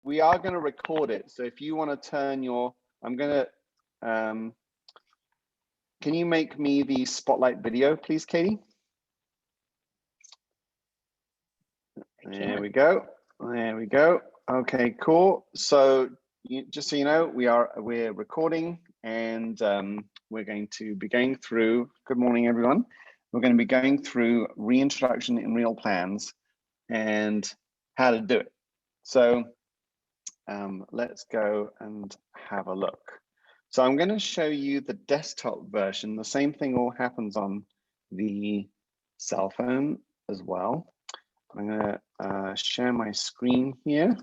we are going to record it. So if you want to turn your, I'm going to, can you make me the spotlight video, please, Katie? There we go. There we go. Okay, cool. So just so you know, we're recording, and we're going to be going through, good morning, everyone. We're going to be going through reintroduction in real plans and how to do it. So let's go and have a look. So I'm going to show you the desktop version. The same thing all happens on the cell phone as well. I'm going to share my screen here,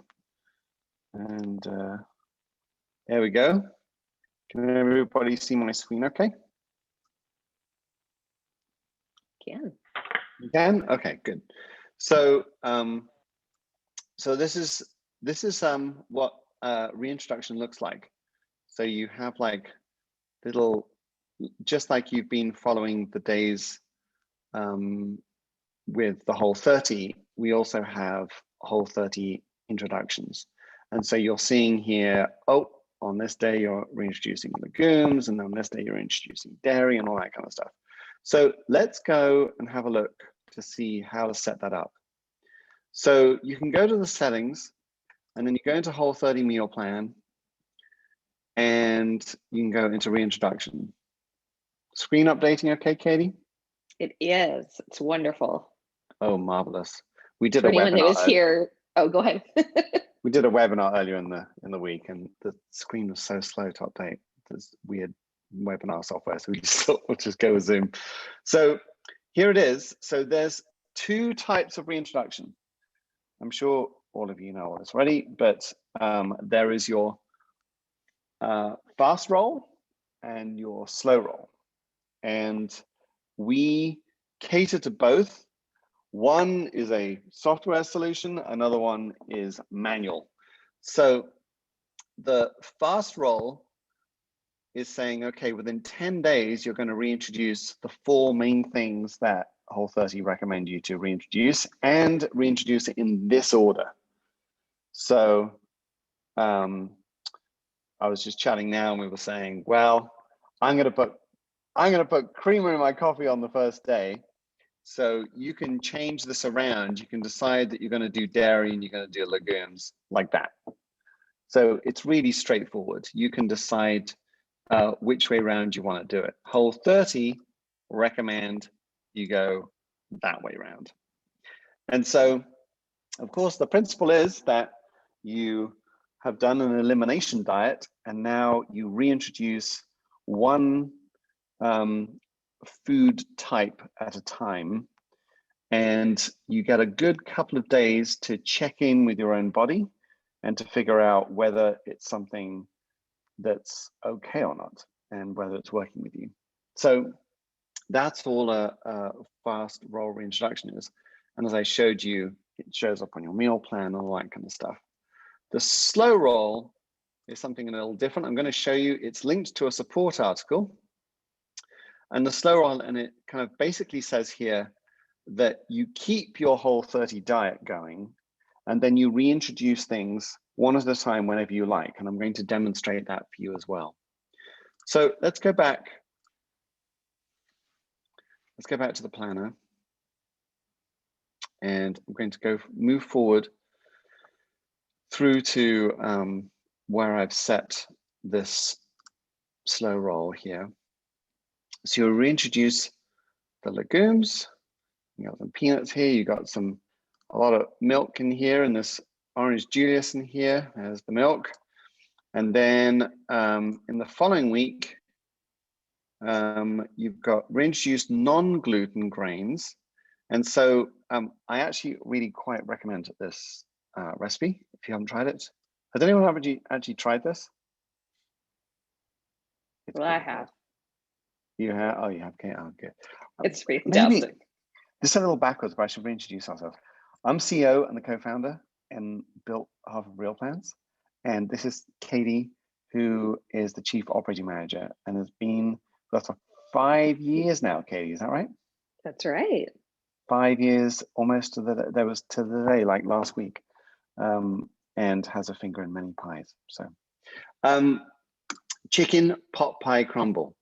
and there we go. Can everybody see my screen okay? Can. You can? Okay, good. So so this is what reintroduction looks like. So you have like little, just like you've been following the days with the Whole30, we also have Whole30 introductions. And so you're seeing here, oh, on this day you're reintroducing legumes, and on this day you're introducing dairy and all that kind of stuff. So let's go and have a look to see how to set that up. So you can go to the settings, and then you go into Whole30 meal plan, and you can go into reintroduction. Screen updating okay, Katie? It is. It's wonderful. Oh, marvelous. We did For a anyone webinar. that was here. Oh, go ahead. We did a webinar earlier in the week, and the screen was so slow to update. There's weird webinar software, so we just thought we'll just go with Zoom. So here it is. So there's two types of reintroduction. I'm sure all of you know all this already, but there is your fast roll and your slow roll. And we cater to both. One is a software solution, another one is manual. So the fast roll is saying, okay, within 10 days, you're going to reintroduce the 4 main things that Whole30 recommend you to reintroduce, and reintroduce it in this order. So I was just chatting now, and we were saying, well, I'm going to put creamer in my coffee on the first day. So you can change this around. You can decide that you're going to do dairy and you're going to do legumes like that. So it's really straightforward. You can decide which way around you want to do it. Whole30 recommend you go that way around. And so, of course, the principle is that you have done an elimination diet, and now you reintroduce one food type at a time, and you get a good couple of days to check in with your own body and to figure out whether it's something that's okay or not, and whether it's working with you. So that's all a fast roll reintroduction is. And as I showed you, it shows up on your meal plan and all that kind of stuff. The slow roll is something a little different. I'm going to show you, it's linked to a support article. And the slow roll, and it kind of basically says here that you keep your Whole30 diet going, and then you reintroduce things one at a time whenever you like. And I'm going to demonstrate that for you as well. So let's go back. Let's go back to the planner. And I'm going to move forward through to where I've set this slow roll here. So you'll reintroduce the legumes. You got some peanuts here. You got a lot of milk in here, and this orange Julius in here. There's the milk. And then in the following week, you've got reintroduced non-gluten grains. And so I actually really quite recommend this recipe if you haven't tried it. Has anyone actually tried this? Well, I have. You have? Oh, you have. Okay. Oh, good. It's fantastic. Just a little backwards, but I should reintroduce ourselves. I'm CEO and the co-founder and built half of Real Plans. And this is Katie, who is the Chief Operating Manager and has been for 5 years now, Katie, is that right? That's right. 5 years, almost to the day, like last week. and has a finger in many pies. So chicken pot pie crumble.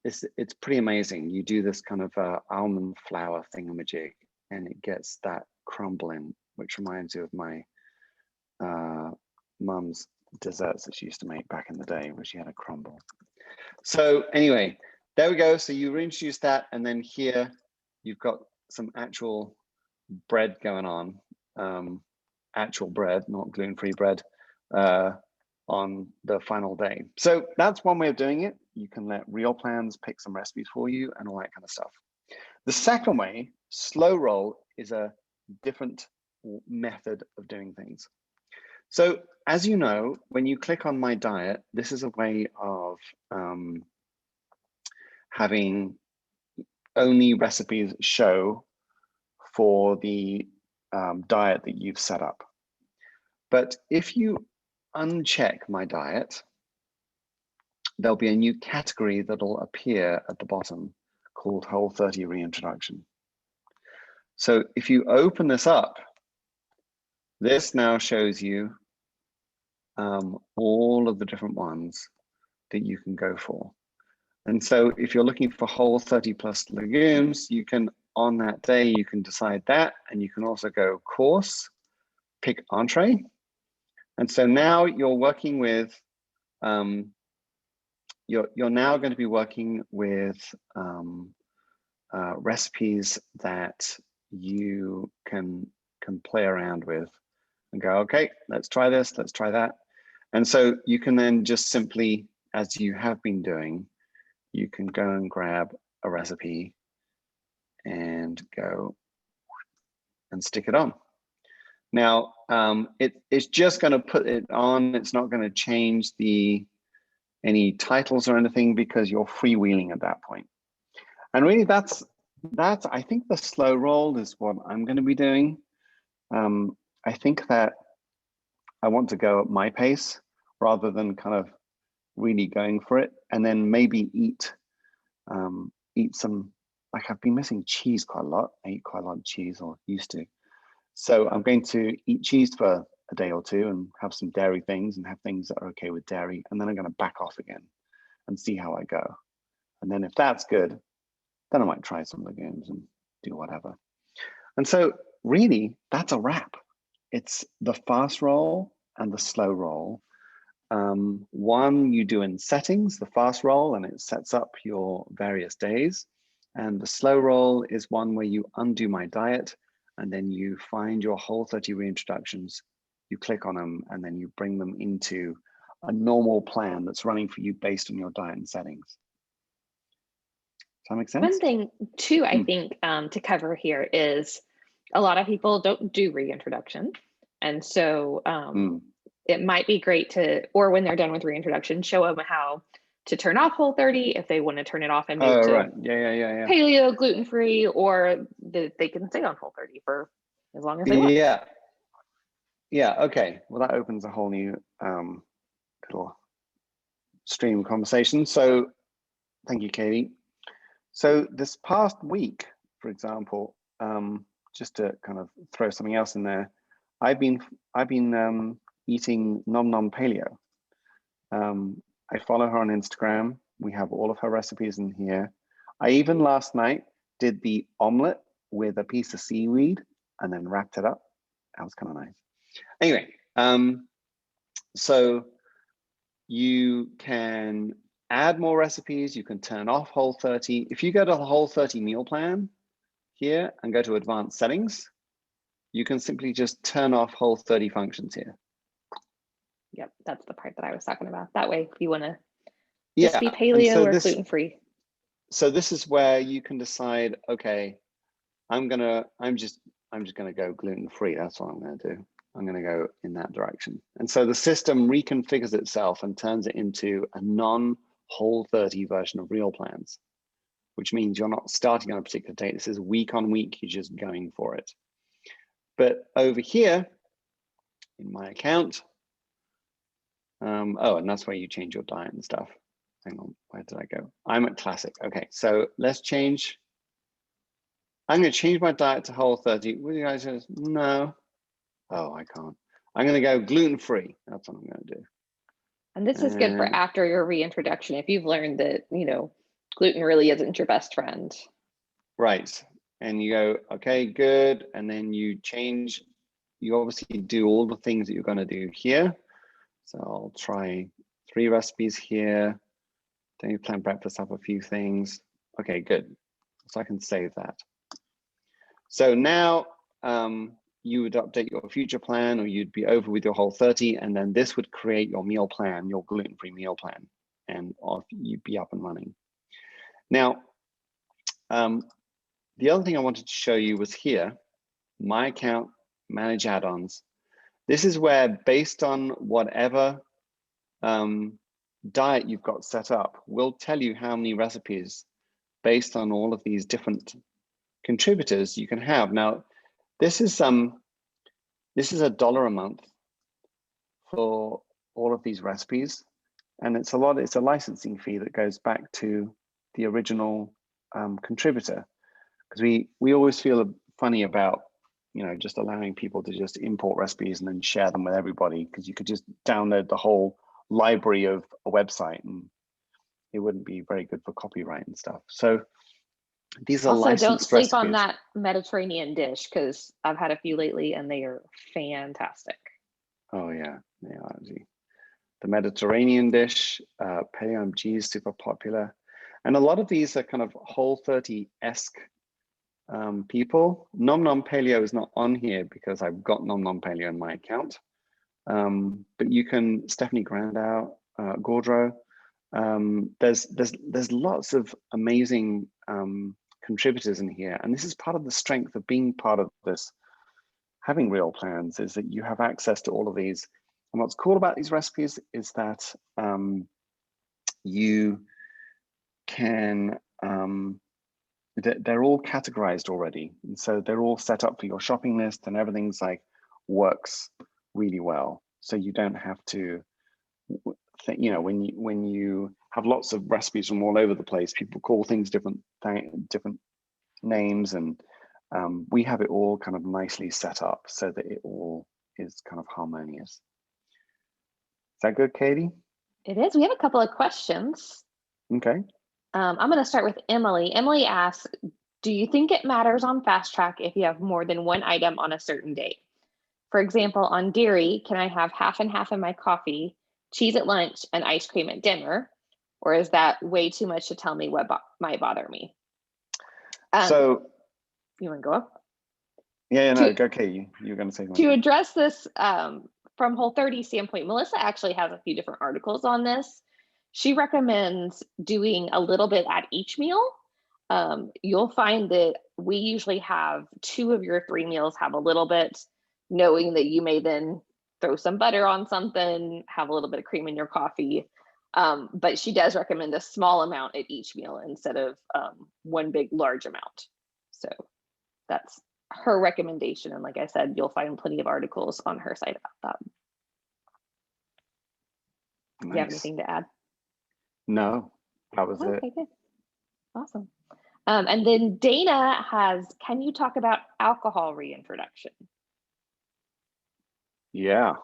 It's pretty amazing. You do this kind of almond flour thingamajig, and it gets that crumble in, which reminds you of my mum's desserts that she used to make back in the day, where she had a crumble. So anyway, there we go. So you reintroduce that, and then here you've got some actual bread going on, actual bread, not gluten-free bread, on the final day. So that's one way of doing it. You can let real plans pick some recipes for you and all that kind of stuff. The second way, slow roll, is a different method of doing things. So as you know, when you click on my diet, this is a way of having only recipes show for the diet that you've set up. But if you uncheck my diet, there'll be a new category that'll appear at the bottom called Whole30 Reintroduction. So if you open this up, this now shows you all of the different ones that you can go for. And so if you're looking for Whole30 plus legumes, you can, on that day, you can decide that, and you can also go course, pick entree. And so now you're working with, you're now going to be working with recipes that you can play around with and go, okay, let's try this, let's try that. And so you can then just simply, as you have been doing, you can go and grab a recipe and go and stick it on. Now, it's just going to put it on. It's not going to change any titles or anything, because you're freewheeling at that point. And really, that's I think the slow roll is what I'm going to be doing. I think that I want to go at my pace rather than kind of really going for it, and then maybe eat some, like I've been missing cheese quite a lot. I eat quite a lot of cheese, or used to. So I'm going to eat cheese for a day or two and have some dairy things and have things that are okay with dairy. And then I'm going to back off again and see how I go. And then if that's good, then I might try some legumes and do whatever. And so really, that's a wrap. It's the fast roll and the slow roll. One you do in settings, the fast roll, and it sets up your various days. And the slow roll is one where you undo my diet, and then you find your Whole30 reintroductions, you click on them, and then you bring them into a normal plan that's running for you based on your diet and settings. Does that make sense? One thing too, I think, to cover here is a lot of people don't do reintroduction. And so it might be great to, or when they're done with reintroduction, show them how to turn off Whole30 if they want to turn it off and move to paleo, gluten-free, or they can stay on Whole30 for as long as they want. Yeah, okay. Well, that opens a whole new little stream of conversation. So thank you, Katie. So this past week, for example, just to kind of throw something else in there, I've been eating Nom Nom Paleo. I follow her on Instagram. We have all of her recipes in here. I even last night did the omelet with a piece of seaweed and then wrapped it up. That was kind of nice. Anyway, so you can add more recipes. You can turn off Whole30. If you go to the Whole30 meal plan here and go to advanced settings, you can simply just turn off Whole30 functions here. Yep, that's the part that I was talking about. That way, if you want to just be paleo or gluten-free. So this is where you can decide, okay, I'm just gonna go gluten-free. That's what I'm gonna do. I'm gonna go in that direction. And so the system reconfigures itself and turns it into a non-Whole30 version of real plans, which means you're not starting on a particular date. This is week on week, you're just going for it. But over here in my account, oh, and that's where you change your diet and stuff. Hang on, where did I go? I'm at classic. Okay, so let's change. I'm going to change my diet to Whole30. Will you guys just, no. Oh, I can't. I'm going to go gluten-free. That's what I'm going to do. And this is good for after your reintroduction. If you've learned that, you know, gluten really isn't your best friend. Right. And you go, okay, good. And then you change, you obviously do all the things that you're going to do here. So I'll try 3 recipes here. Then you plan breakfast up a few things. Okay, good. So I can save that. So now you would update your future plan, or you'd be over with your Whole30, and then this would create your meal plan, your gluten-free meal plan, and off you'd be up and running. Now, the other thing I wanted to show you was here, My Account, Manage Add-ons. This is where, based on whatever diet you've got set up, we'll tell you how many recipes based on all of these different contributors you can have. Now, this is $1 a month for all of these recipes, and it's a licensing fee that goes back to the original contributor, because we always feel funny about, you know, just allowing people to just import recipes and then share them with everybody, because you could just download the whole library of a website and it wouldn't be very good for copyright and stuff. So these are also, licensed don't sleep recipes. on that Mediterranean dish, because I've had a few lately and they are fantastic. Oh yeah, they are. The Mediterranean dish, Paleo MG is super popular. And a lot of these are kind of Whole30-esque people. Nom Nom Paleo is not on here because I've got Nom Nom Paleo in my account. But you can, Stephanie Grandau, Gaudreau, there's lots of amazing contributors in here. And this is part of the strength of being part of this, having real plans, is that you have access to all of these. And what's cool about these recipes is that you can, they're all categorized already. And so they're all set up for your shopping list, and everything's like works really well. So you don't have to, you know, when you have lots of recipes from all over the place, people call things different names, and we have it all kind of nicely set up so that it all is kind of harmonious. Is that good, Katie? It is. We have a couple of questions. Okay. I'm going to start with Emily. Emily asks, do you think it matters on Fast Track if you have more than one item on a certain date? For example, on dairy, can I have half and half in my coffee, cheese at lunch, and ice cream at dinner? Or is that way too much to tell me what might bother me? So you want to go up? Yeah, no, okay, you're going to say something. To address this from Whole30 standpoint, Melissa actually has a few different articles on this. She recommends doing a little bit at each meal. You'll find that we usually have 2 of your 3 meals have a little bit, knowing that you may then throw some butter on something, have a little bit of cream in your coffee. But she does recommend a small amount at each meal instead of one big large amount. So that's her recommendation. And like I said, you'll find plenty of articles on her site about that. Nice. Do you have anything to add? No, that was it. Okay, good. Awesome. And then Dana has, can you talk about alcohol reintroduction? Yeah.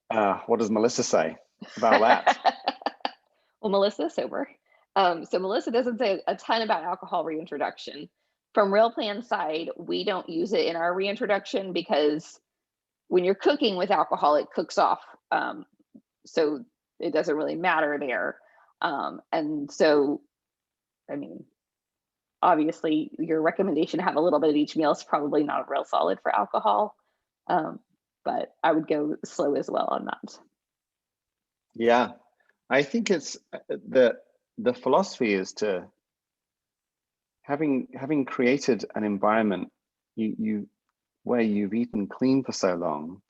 What does Melissa say about that? Well, Melissa's sober. So Melissa doesn't say a ton about alcohol reintroduction. From Real Plan's side, we don't use it in our reintroduction because when you're cooking with alcohol, it cooks off. So it doesn't really matter there. And so, I mean, obviously your recommendation to have a little bit of each meal is probably not real solid for alcohol. But I would go slow as well on that. Yeah, I think it's the philosophy is to having created an environment where you've eaten clean for so long,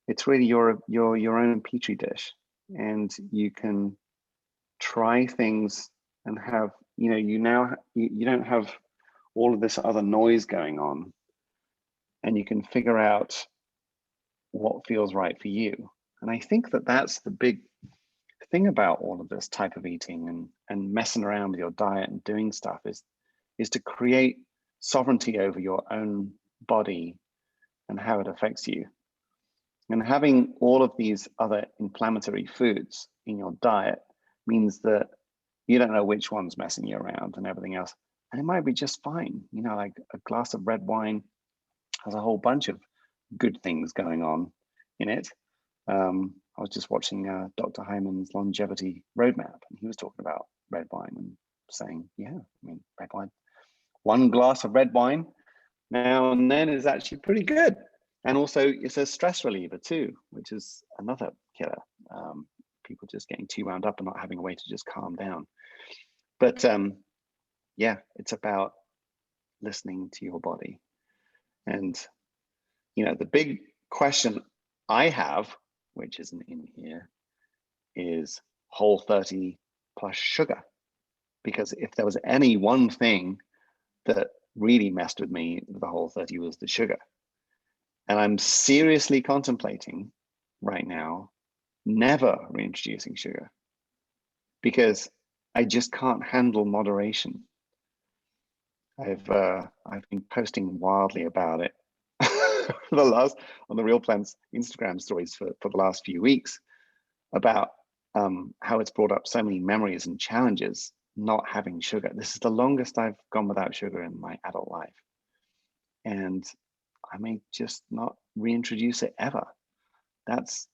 it's really your own petri dish, and you can try things and have, you don't have all of this other noise going on, and you can figure out what feels right for you. And I think that that's the big thing about all of this type of eating and messing around with your diet and doing stuff is to create sovereignty over your own body and how it affects you. And having all of these other inflammatory foods in your diet means that you don't know which one's messing you around and everything else. And it might be just fine. You know, like a glass of red wine has a whole bunch of good things going on in it. I was just watching Dr. Hyman's longevity roadmap, and he was talking about red wine and saying, yeah, I mean, red wine, one glass of red wine now and then is actually pretty good. And also it's a stress reliever too, which is another killer. People just getting too wound up and not having a way to just calm down. But yeah, it's about listening to your body. And, you know, the big question I have, which isn't in here, is Whole30 plus sugar. Because if there was any one thing that really messed with me with the Whole30 was the sugar. And I'm seriously contemplating right now never reintroducing sugar, because I just can't handle moderation. I've been posting wildly about it on the Real Plants Instagram stories for the last few weeks, about how it's brought up so many memories and challenges not having sugar. This is the longest I've gone without sugar in my adult life, and I may just not reintroduce it ever. That's,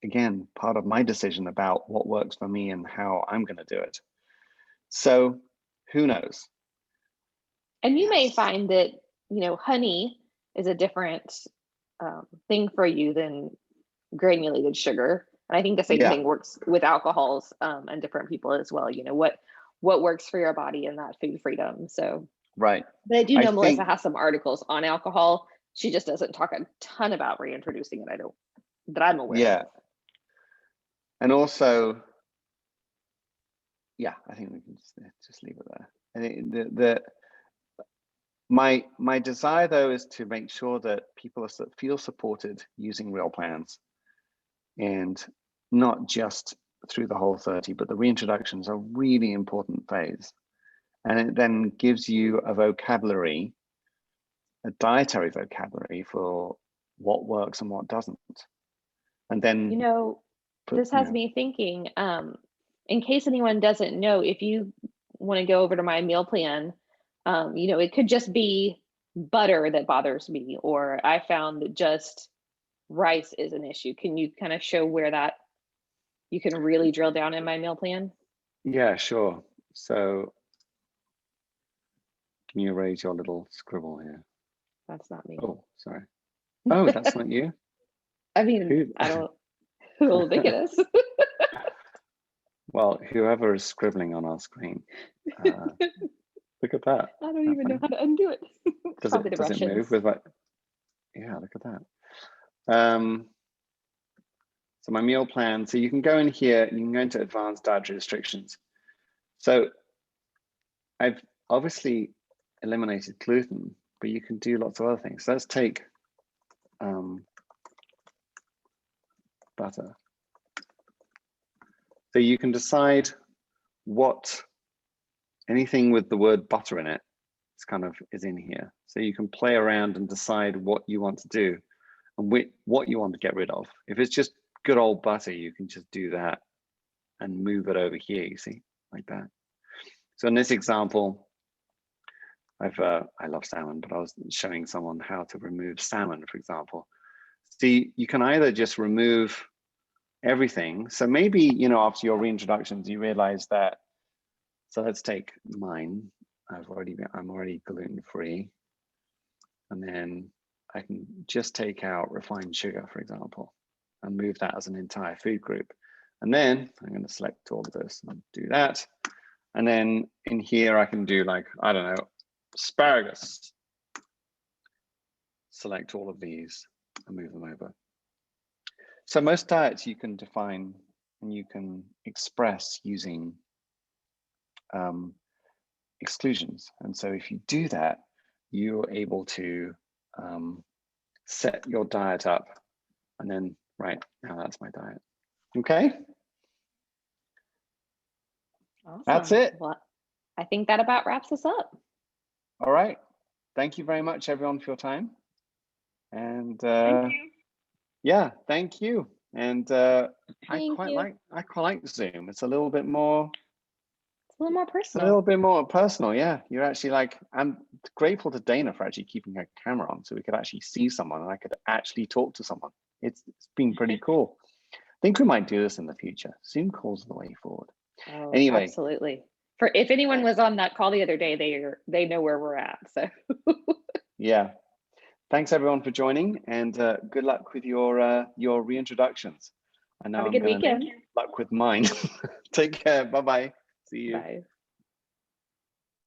again, part of my decision about what works for me and how I'm going to do it. So who knows? And you may find that, you know, honey is a different thing for you than granulated sugar. And I think the same thing works with alcohols and different people as well. You know, what works for your body and that food freedom. So, right. But I do know Melissa has some articles on alcohol. She just doesn't talk a ton about reintroducing it. That I'm aware of. Yeah. And also, yeah, I think we can just leave it there. I think my desire though is to make sure that people feel supported using Real Plants, and not just through the Whole30, but the reintroduction is a really important phase. And it then gives you a vocabulary, a dietary vocabulary for what works and what doesn't. And then, you know, this has me thinking, in case anyone doesn't know, if you want to go over to my meal plan, you know, it could just be butter that bothers me, or I found that just rice is an issue. Can you kind of show where that you can really drill down in my meal plan? Yeah, sure. So can you erase your little scribble here? That's not me. Oh, sorry. Oh, that's not you? I mean, I don't, who'll think it is? Well, whoever is scribbling on our screen, look at that. I don't even know how to undo it. Does it move with like, yeah, look at that. So my meal plan, so you can go in here, you can go into advanced dietary restrictions. So I've obviously eliminated gluten, but you can do lots of other things. So let's take butter. So you can decide anything with the word butter in it is in here. So you can play around and decide what you want to do and what you want to get rid of. If it's just good old butter, you can just do that and move it over here, you see, like that. So in this example, I love salmon, but I was showing someone how to remove salmon, for example. See, you can either just remove everything. So maybe, you know, after your reintroductions, you realize that, so let's take mine. I'm already gluten-free. And then I can just take out refined sugar, for example, and move that as an entire food group. And then I'm going to select all of this and do that. And then in here, I can do like, I don't know, asparagus. Select all of these and move them over. So most diets you can define and you can express using exclusions. And so if you do that, you're able to set your diet up, and then, right, now that's my diet. Okay. Awesome. That's it. Well, I think that about wraps us up. All right. Thank you very much, everyone, for your time. And thank you. Yeah, thank you. And I Thank quite you. like Zoom. It's a little bit more. It's a little more It's a personal. little bit more personal. Yeah, you're actually like, I'm grateful to Dana for actually keeping her camera on so we could actually see someone and I could actually talk to someone. It's been pretty cool. I think we might do this in the future. Zoom calls are the way forward. Oh, Anyway, absolutely. For if anyone was on that call the other day, they know where we're at. So yeah. Thanks everyone for joining, and good luck with your reintroductions. I know have a I'm good going to weekend. luck with mine. Take care. Bye bye. See you. Bye.